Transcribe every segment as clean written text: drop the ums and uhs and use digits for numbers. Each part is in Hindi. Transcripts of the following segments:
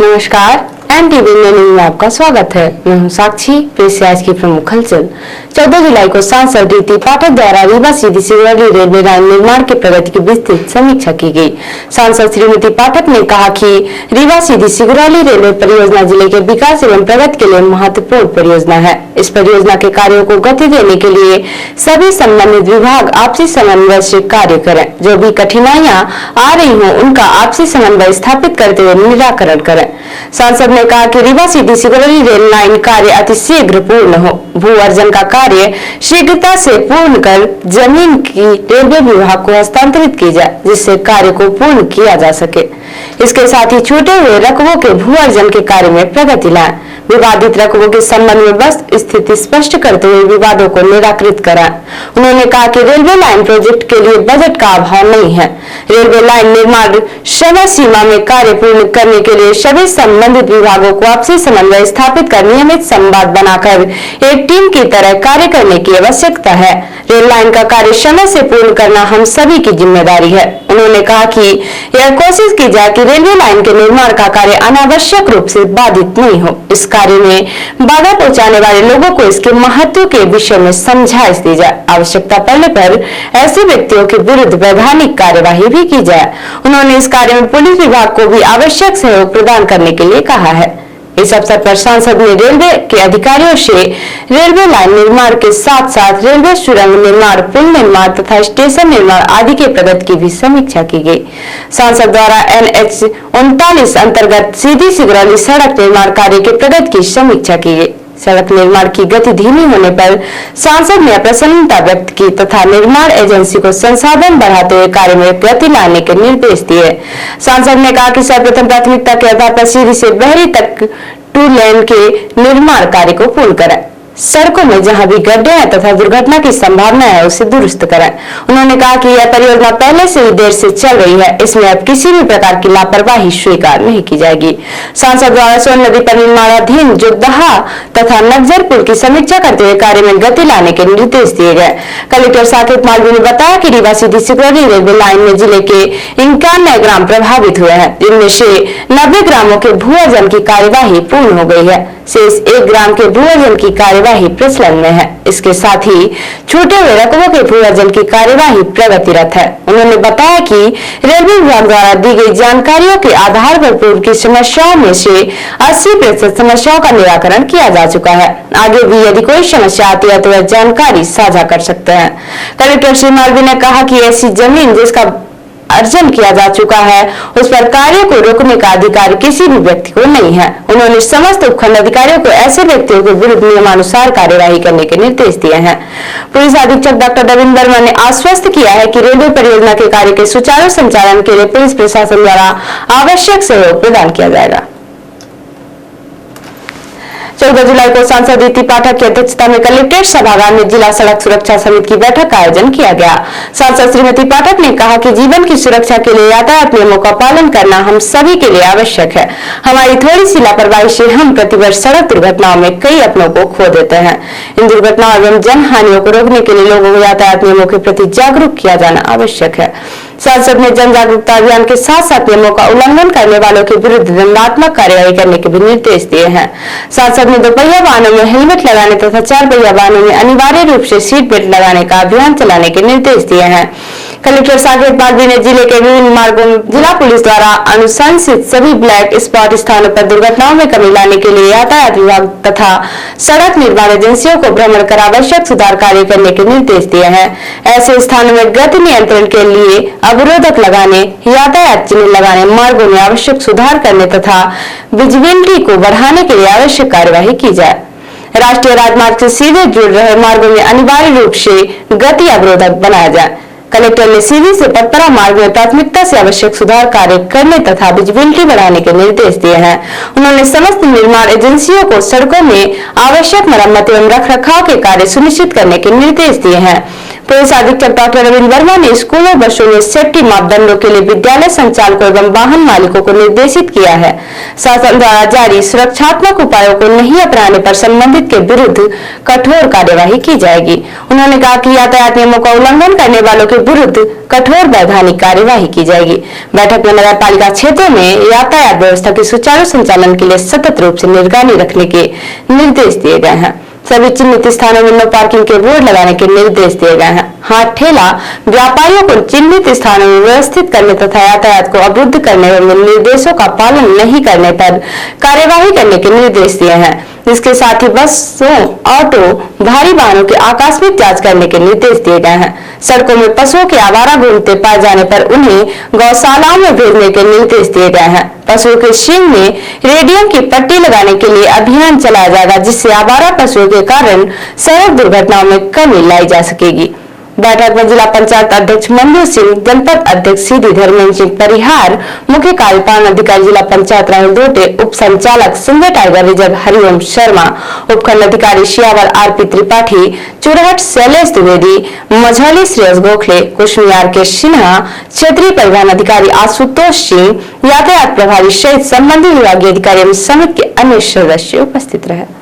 नमस्कार, एनटीवी न्यूज में आपका स्वागत है। मैं हूं साक्षी। पेश है आज की प्रमुख हलचल। 14 जुलाई को सांसद रीति पाठक द्वारा रीवा सीधी सिगरौली रेलवे लाइन निर्माण की प्रगति की विस्तृत समीक्षा की गई। सांसद श्रीमती पाठक ने कहा कि रीवा सीधी सिगरौली रेलवे परियोजना जिले के विकास एवं प्रगति के लिए महत्वपूर्ण परियोजना है। इस परियोजना के कार्यों को गति देने के लिए सभी संबंधित विभाग आपसी समन्वय से कार्य करें। जो भी कठिनाइयां आ रही हों उनका आपसी समन्वय स्थापित करते हुए निराकरण करें। सांसद ने कहा कि रीवा सीधी सिगरौली रेल लाइन कार्य अतिशीघ्र पूर्ण हो। भू अर्जन का कार्य शीघ्रता से पूर्ण कर जमीन की रेलवे विभाग को हस्तांतरित की जाए, जिससे कार्य को पूर्ण किया जा सके। इसके साथ ही छूटे हुए रकबों के भू अर्जन के कार्य में प्रगति लाएं। विवादित रकबों के संबंध में बस स्थिति स्पष्ट करते हुए विवादों को निराकृत कराएं। उन्होंने कहा कि रेलवे लाइन प्रोजेक्ट के लिए बजट का अभाव नहीं है। रेलवे लाइन निर्माण समय सीमा में कार्य पूर्ण करने के लिए सभी संबंधित विभागों को आपसी समन्वय स्थापित कर नियमित संवाद बनाकर एक टीम की तरह कार्य करने की आवश्यकता है। रेल लाइन का कार्य समय से पूर्ण करना हम सभी की जिम्मेदारी है। उन्होंने कहा कि यह कोशिश की जाए कि रेलवे लाइन के निर्माण का कार्य अनावश्यक रूप से बाधित नहीं हो। इस कार्य में बाधा पहुंचाने वाले लोगों को इसके महत्व के विषय में समझाइश दी जाए। आवश्यकता पड़ने पर ऐसे व्यक्तियों के विरुद्ध वैधानिक कार्यवाही भी की जाए। उन्होंने इस कार्य में पुलिस विभाग को भी आवश्यक सहयोग प्रदान करने के लिए कहा है। इस अवसर पर सांसद ने रेलवे के अधिकारियों से रेलवे लाइन निर्माण के साथ साथ रेलवे सुरंग निर्माण, पुल निर्माण तथा स्टेशन निर्माण आदि के प्रगति की भी समीक्षा की गई। सांसद द्वारा NH 39 अंतर्गत सीधी सिगरौली सड़क निर्माण कार्य के प्रगति की समीक्षा की गई। सड़क निर्माण की गति धीमी होने पर सांसद ने अप्रसन्नता व्यक्त की तथा निर्माण एजेंसी को संसाधन बढ़ाते हुए कार्य में गति लाने के निर्देश दिए। सांसद ने कहा कि सर्वप्रथम प्राथमिकता के आधार पर सीधी से बहरी तक 2 लेन के निर्माण कार्य को पूर्ण करें। सड़कों में जहां भी गड्ढे हैं तथा दुर्घटना की संभावना है उसे दुरुस्त करें। उन्होंने कहा कि यह परियोजना पहले से ही देर से चल रही है, इसमें अब किसी भी प्रकार की लापरवाही स्वीकार नहीं की जाएगी। सांसद द्वारा सोन नदी पर निर्माणाधीन जोगदहा तथा नगजर पुल की समीक्षा करते हुए कार्य में गति लाने के निर्देश दिए गए। कलेक्टर साकेत मालवीय ने बताया कि रीवा सीधी सिगरौली रेलवे लाइन में जिले के 91 ग्राम प्रभावित हुए हैं, जिनमें से 90 ग्रामों के भू अर्जन की कार्यवाही पूर्ण हो गई है। शेष 1 ग्राम के भू अर्जन की कार्यवाही प्रचलन में है। इसके साथ ही छूटे हुए रकबों के भू अर्जन की कार्यवाही प्रगतिरत है। उन्होंने बताया कि रेलवे विभाग द्वारा दी गई जानकारियों के आधार पर पूर्व की समस्याओं में से 80% समस्याओं का निराकरण किया जा चुका है। आगे भी यदि कोई समस्या आती है तो वह जानकारी साझा कर सकते हैं। कलेक्टर श्री मालवीय ने कहा कि ऐसी जमीन जिसका अर्जन किया जा चुका है उस पर कार्य को रोकने का अधिकार किसी भी व्यक्ति को नहीं है। उन्होंने समस्त उपखंड अधिकारियों को ऐसे व्यक्तियों के विरुद्ध नियमानुसार कार्यवाही करने के निर्देश दिए हैं। पुलिस अधीक्षक डॉक्टर रविंद्र वर्मा ने आश्वस्त किया है कि रेलवे परियोजना के कार्य के सुचारू संचालन के लिए पुलिस प्रशासन द्वारा आवश्यक सहयोग प्रदान किया जाएगा। 14 जुलाई को सांसद रीति पाठक की अध्यक्षता में कलेक्ट्रेट सभागार में जिला सड़क सुरक्षा समिति की बैठक का आयोजन किया गया। सांसद श्रीमती पाठक ने कहा कि जीवन की सुरक्षा के लिए यातायात नियमों का पालन करना हम सभी के लिए आवश्यक है। हमारी थोड़ी सी लापरवाही से हम प्रतिवर्ष सड़क दुर्घटनाओं में कई अपनों को खो देते हैं। इन दुर्घटनाओं एवं जन हानियों को रोकने के लिए लोगों को यातायात नियमों के प्रति जागरूक किया जाना आवश्यक है। सांसद ने जन जागरूकता अभियान के साथ साथ नियमों का उल्लंघन करने वालों के विरुद्ध दंडात्मक कार्यवाही करने के भी निर्देश दिए हैं। सांसद ने दोपहिया वाहनों में हेलमेट लगाने तथा 4 पहिया वाहनों में अनिवार्य रूप से सीट बेल्ट लगाने का अभियान चलाने के निर्देश दिए हैं। कलेक्टर साकेत मालवीय ने जिले के विभिन्न मार्गों में जिला पुलिस द्वारा अनुशंसित सभी ब्लैक स्पॉट स्थानों पर दुर्घटनाओं में कमी लाने के लिए यातायात विभाग तथा सड़क निर्माण एजेंसियों को भ्रमण कर आवश्यक सुधार कार्य करने के निर्देश दिए हैं। ऐसे स्थानों में गति नियंत्रण के लिए अवरोधक लगाने, यातायात चिन्ह लगाने, मार्गों में आवश्यक सुधार करने तथा विजिबिलिटी को बढ़ाने के लिए आवश्यक कार्यवाही की जाए। राष्ट्रीय राजमार्ग से सीधे जुड़ रहे मार्गों में अनिवार्य रूप से गति अवरोधक बनाया जाए। कलेक्टर ने सीधी से पटपरा मार्ग में प्राथमिकता से आवश्यक सुधार कार्य करने तथा विजिबिलिटी बढ़ाने के निर्देश दिए हैं। उन्होंने समस्त निर्माण एजेंसियों को सड़कों में आवश्यक मरम्मत एवं रखरखाव के कार्य सुनिश्चित करने के निर्देश दिए हैं। पुलिस अधीक्षक डॉक्टर रविंद्र वर्मा ने स्कूलों बसों में सेफ्टी मापदंडों के लिए विद्यालय संचालकों एवं वाहन मालिकों को निर्देशित किया है। शासन द्वारा जारी सुरक्षात्मक उपायों को नहीं अपनाने पर संबंधित के विरुद्ध कठोर कार्यवाही की जाएगी। उन्होंने कहा कि यातायात नियमों का उल्लंघन करने वालों के विरुद्ध कठोर वैधानिक कार्यवाही की जाएगी। बैठक में नगर पालिका क्षेत्रों में यातायात व्यवस्था के सुचारू संचालन के लिए सतत रूप से निगरानी रखने के निर्देश दिए गए हैं। सभी चिन्हित स्थानों में नो पार्किंग के बोर्ड लगाने के निर्देश दिए गए हैं। हाथ ठेला व्यापारियों को चिन्हित स्थानों में व्यवस्थित करने तथा यातायात को अवरुद्ध करने एवं निर्देशों का पालन नहीं करने पर कार्यवाही करने के निर्देश दिए हैं। इसके साथ ही बसों, ऑटो, भारी वाहनों की आकस्मिक जांच करने के निर्देश दिए गए हैं। सड़कों में पशुओं के आवारा घूमते पाए जाने पर उन्हें गौशालाओं में भेजने के निर्देश दिए गए हैं। पशुओं के सींग में रेडियम की पट्टी लगाने के लिए अभियान चलाया जाएगा, जिससे आवारा पशुओं के कारण सड़क दुर्घटनाओं में कमी लाई जा सकेगी। बैठक में जिला पंचायत अध्यक्ष मंजू सिंह, जनपद अध्यक्ष सीधी धर्मेंद्र सिंह परिहार, मुख्य कार्यपालन अधिकारी जिला पंचायत राहुल दोटे, उप संचालक संजय टाइगर रिजर्व हरिओम शर्मा, उपखंड अधिकारी शियावर आरपी त्रिपाठी, चुरहट शैलेश द्विवेदी, मझौली श्रेयस गोखले, कुशमियार के सिन्हा, क्षेत्रीय परिवहन अधिकारी आशुतोष सिंह, यातायात प्रभारी सहित संबंधित विभागीय अधिकारी एवं समिति के अन्य सदस्य उपस्थित रहे।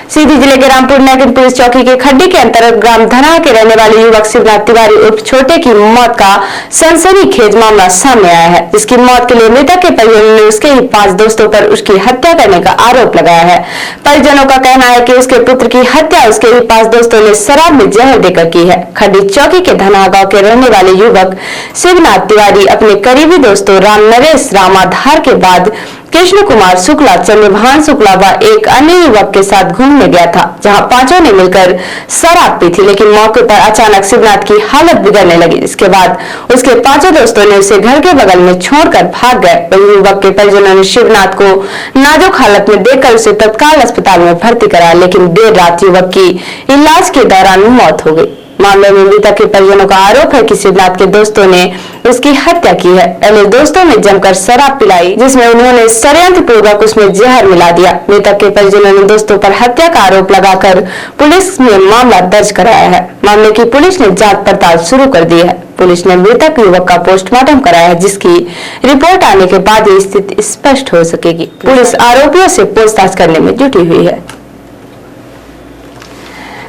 सीधी जिले के रामपुर नगर पुलिस चौकी के खड्डी के अंतर्गत ग्राम धना के रहने वाले युवक शिवनाथ तिवारी उर्फ छोटे की मौत का सनसनीखेज मामला सामने आया है, जिसकी मौत के लिए मृतक के परिजनों ने उसके ही 5 दोस्तों पर उसकी हत्या करने का आरोप लगाया है। परिजनों का कहना है कि उसके पुत्र की हत्या उसके ही 5 दोस्तों ने शराब में जहर देकर की है। खड्डी चौकी के धना गाँव के रहने वाले युवक शिवनाथ तिवारी अपने करीबी दोस्तों राम नरेश रामाधार के बाद कृष्ण कुमार शुक्ला, चंद्रभान शुक्ला व एक अन्य युवक के साथ घूमने गया था, जहां पांचों ने मिलकर शराब पी थी। लेकिन मौके पर अचानक शिवनाथ की हालत बिगड़ने लगी। इसके बाद उसके 5 दोस्तों ने उसे घर के बगल में छोड़कर भाग गए। वहीं युवक के परिजनों ने शिवनाथ को नाजुक हालत में देखकर उसे तत्काल अस्पताल में भर्ती कराया, लेकिन देर रात युवक की इलाज के दौरान मौत हो गई। मामले में मृतक के परिजनों का आरोप है कि शिवनाथ के दोस्तों ने उसकी हत्या की है। पहले दोस्तों ने जमकर शराब पिलाई, जिसमें उन्होंने षड्यंत्र पूर्वक उसमें जहर मिला दिया। मृतक के परिजनों ने दोस्तों पर हत्या का आरोप लगाकर पुलिस में मामला दर्ज कराया है। मामले की पुलिस ने जांच पड़ताल शुरू कर दी है। पुलिस ने मृतक युवक का पोस्टमार्टम कराया है, जिसकी रिपोर्ट आने के बाद ये स्थिति स्पष्ट हो सकेगी। पुलिस आरोपियों से पूछताछ करने में जुटी हुई है।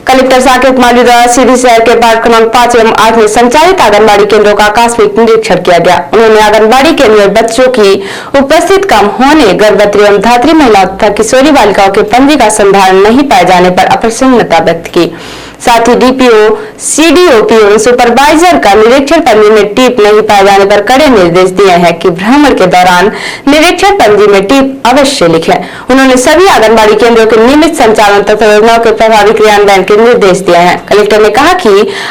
कलेक्टर साकेत माली द्वारा सीधी शहर के वार्ड क्रमांक 5 एवं 8 में संचालित आंगनबाड़ी केंद्रों का आकस्मिक निरीक्षण किया गया। उन्होंने आंगनबाड़ी केंद्र में बच्चों की उपस्थित कम होने, गर्भवती एवं धात्री महिलाओं तथा किशोरी बालिकाओं के पंजी का संधारण नहीं पाए जाने पर अप्रसन्नता व्यक्त की। साथ ही डीपीओ, सीडीओपी एवं सुपरवाइजर का निरीक्षण पंजी में टीप नहीं पाए जाने पर कड़े निर्देश दिए हैं कि भ्रमण के दौरान निरीक्षण पंजी में टीप अवश्य लिखें। उन्होंने सभी आंगनबाड़ी केंद्रों के नियमित संचालन तथा योजनाओं के प्रभावी क्रियान्वयन के निर्देश दिए हैं। कलेक्टर ने कहा कि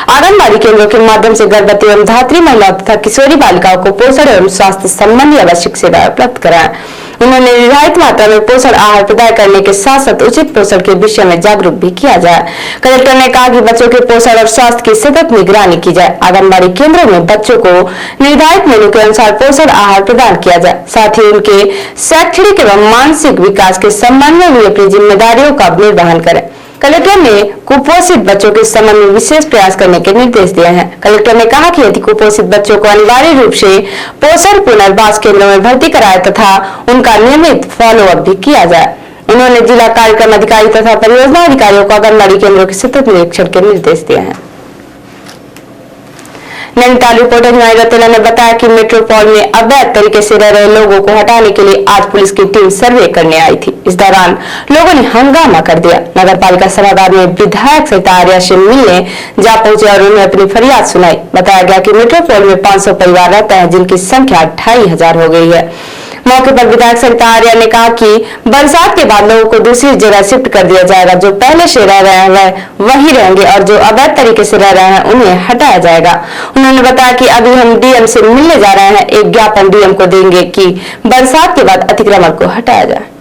आंगनबाड़ी केंद्रों के माध्यम से गर्भवती एवं धात्री महिलाओं तथा किशोरी बालिकाओं को पोषण एवं स्वास्थ्य संबंधी आवश्यक सेवाएं उपलब्ध कराएं। उन्होंने निर्धारित मात्रा में पोषण आहार प्रदान करने के साथ साथ उचित पोषण के विषय में जागरूक भी किया जाए। कलेक्टर ने कहा कि बच्चों के पोषण और स्वास्थ्य की सतत निगरानी की जाए। आंगनबाड़ी केंद्रों में बच्चों को निर्धारित मेनू के अनुसार पोषण आहार प्रदान किया जाए। साथ ही उनके शैक्षणिक एवं मानसिक विकास के संबंध में भी अपनी जिम्मेदारियों का निर्वहन करें। कलेक्टर ने कुपोषित बच्चों के संबंध में विशेष प्रयास करने के निर्देश दिए हैं। कलेक्टर ने कहा कि यदि कुपोषित बच्चों को अनिवार्य रूप से पोषण पुनर्वास केंद्रों में भर्ती कराए तथा उनका नियमित फॉलोअप भी किया जाए। उन्होंने जिला कार्यक्रम अधिकारी तथा परियोजना अधिकारियों को आंगनबाड़ी केंद्रों के सतत निरीक्षण के निर्देश दिए हैं। नैनीताल रिपोर्टर न्याय रतेला ने बताया कि मेट्रोपॉल में अवैध तरीके से रह रहे लोगों को हटाने के लिए आज पुलिस की टीम सर्वे करने आई थी। इस दौरान लोगों ने हंगामा कर दिया। नगर पालिका सभागार में विधायक सरिता आर्या से मिलने जा पहुंचे और उन्हें अपनी फरियाद सुनाई। बताया गया कि मेट्रोपॉल में 500 परिवार रहते हैं, जिनकी संख्या 25,000 हो गई है। मौके पर विधायक सरिता आर्या ने कहा कि बरसात के बाद लोगों को दूसरी जगह शिफ्ट कर दिया जाएगा। जो पहले से रह रहे हैं वही रहेंगे और जो अवैध तरीके से रह रहे हैं उन्हें हटाया जाएगा। उन्होंने बताया कि अभी हम डीएम से मिलने जा रहे हैं। एक ज्ञापन डीएम को देंगे कि बरसात के बाद अतिक्रमण को हटाया जाए।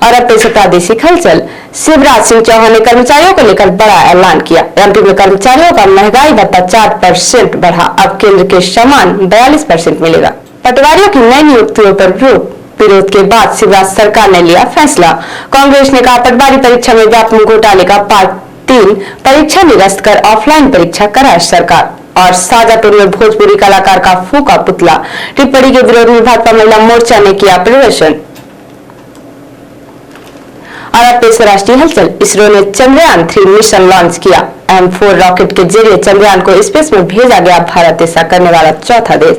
और अब पेश प्रादेशिक हलचल। शिवराज सिंह चौहान ने कर्मचारियों को लेकर बड़ा ऐलान किया। एमपी में कर्मचारियों का महंगाई भत्ता 4% बढ़ा। अब केंद्र के समान 42% मिलेगा। पटवारियों की नई नियुक्तियों पर रोक। विरोध के बाद शिवराज सरकार ने लिया फैसला। कांग्रेस ने कहा पटवारी परीक्षा में व्यापक घोटाले का पार्ट 3 परीक्षा निरस्त कर ऑफलाइन परीक्षा कराए सरकार। और शाजापुर में भोजपुरी कलाकार का फूका पुतला, टिप्पणी के विरोध में भाजपा महिला मोर्चा ने किया प्रदर्शन। और अब पेश है राष्ट्रीय हलचल। इसरो ने चंद्रयान 3 मिशन लॉन्च किया। M4 रॉकेट के जरिए चंद्रयान को स्पेस में भेजा गया। भारत ऐसा करने वाला चौथा देश।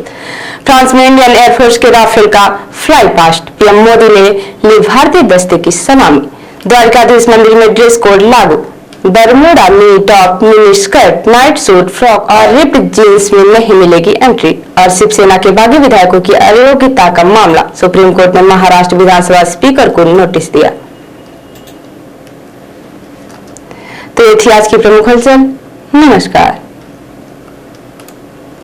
फ्रांस में इंडियन एयरफोर्स के राफेल का फ्लाई पास्ट, पीएम मोदी ने ली भारतीय दस्ते की सलामी। द्वारकाधीश मंदिर में ड्रेस कोड लागू। Bermuda mini top, mini skirt, night suit, frock और रिप्ड जींस में नहीं मिलेगी एंट्री। और शिवसेना के बागी विधायकों की अयोग्यता का मामला, सुप्रीम कोर्ट ने महाराष्ट्र विधानसभा स्पीकर को नोटिस दिया। तो ये थी आज की प्रमुख हलचल। नमस्कार।